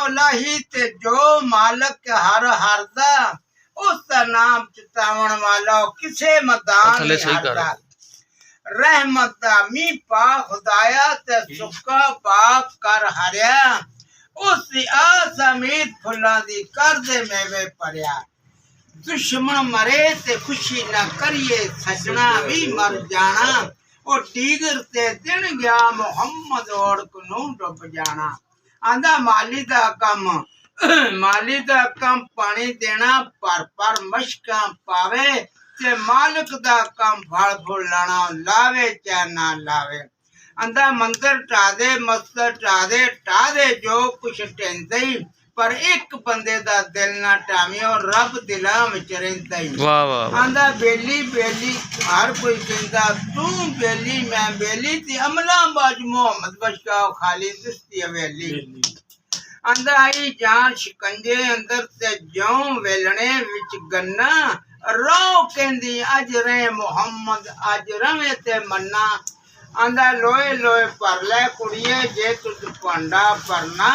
मौला ही ते जो मालक हर हरदा उसका नाम चितावन वाला किसे मदान नहीं हरदा रहमत दा मी पा खुदाया ते सुक्का पाक कर हरिया उसकी आस उम्मीद फुल्लां दी कर दे मेवे भरिया दुश्मन मरे ते खुशी ना करिए सजना भी मर जाना ओ टीगर ते दिन गया मुहम्मद और को डुब जाना आंदा माली दा कम पानी देना पर मशकां पावे ते मालिक दा कम फल फुल लाना लावे चाहे ना लावे आंदा मंदिर ढा दे मस्जिद ढा दे जो कुछ टेंदे पर एक बंदे दा दिल ना टामियो रब दिलां विच रहिंदा ही वाह वाह आंदा बेली हर कोई कहंदा तू बेली मैं बेली ते अमला बाज मोहम्मद बशका खाली दिसती हवेली आंदा आई जान शिकंजे अंदर ते जौं वेलणे विच गन्ना रो कहंदी अज रहे मुहम्मद अज रवे ते मन्ना आंदा लोए लोए पर ले कुड़िए जे तुझ भांडा भरना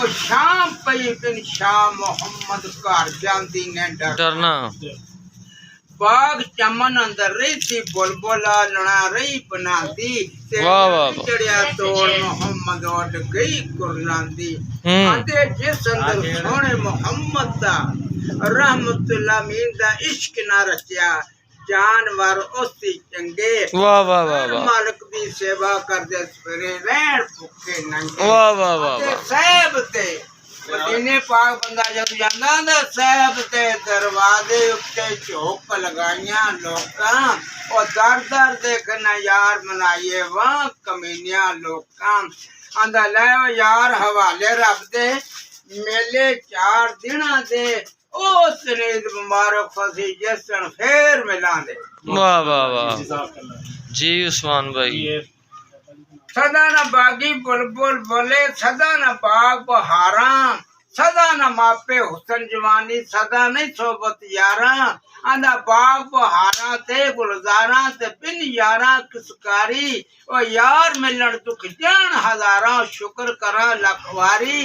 ओ शाम पई बिन शाम मुहम्मद घर जांदी ने डरना बाग चमन अंदर रही थी बुलबुला लड़ा रही बनाती चढ़िया तोड़ मुहम्मद उड़ गई कुरलांदी आंदे जिस अंदर सोने मुहम्मद दा रहमतुल्लाह मीन दा इश्क ना रचिया जानवर उसकी चंगे वाह वाह वाह मालिक दी सेवा करदे सवेरे रहन भुखे नंगे वाह वाह वाह साहब ते मदीने पाक बंदा जब जांदा ना साहब ते दरवाजे उत्ते झोक लगाइयां लोकां ओ दर देखना यार मनाइए वाह कमीनिया लोकां आंदा ले यार हवाले रब दे मेले 4 दिना दे उस ईद मुबारक फसी जसन फिर मिला दे वाह वाह वाह जी उस्मान भाई सदा न बागी बुलबुल बोले सदा न बाग बहारा सदा न मापे हुसन जवानी सदा नहीं सोबत यारा आंदा बाग बहारा ते गुलजारा ते बिन यारा किसकारी ओ यार मिलन दुख जान हजारा शुक्र करा लखवारी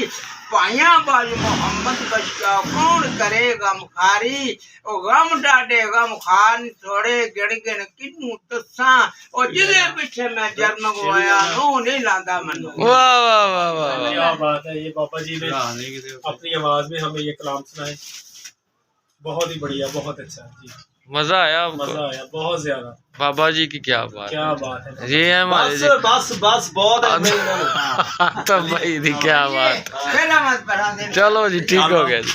पाया बाज मोहम्मद बशका कौन करे गम खारी ओ गम डाडे गम खान थोड़े गिण गिण किन्नू दसा ओ जिदे पीछे मैं जन्म गवाया नो नहीं लांदा मनु वाह वाह वाह वाह क्या बात है ये बाबा जी ने अपनी आवाज में हमें ये कलाम सुनाए बहुत ही बढ़िया बहुत अच्छा जी मजा आया बहुत ज्यादा बाबा जी की क्या बात है ये है हमारे बस बहुत है तो भाई क्या बात चलो जी ठीक हो गया जी।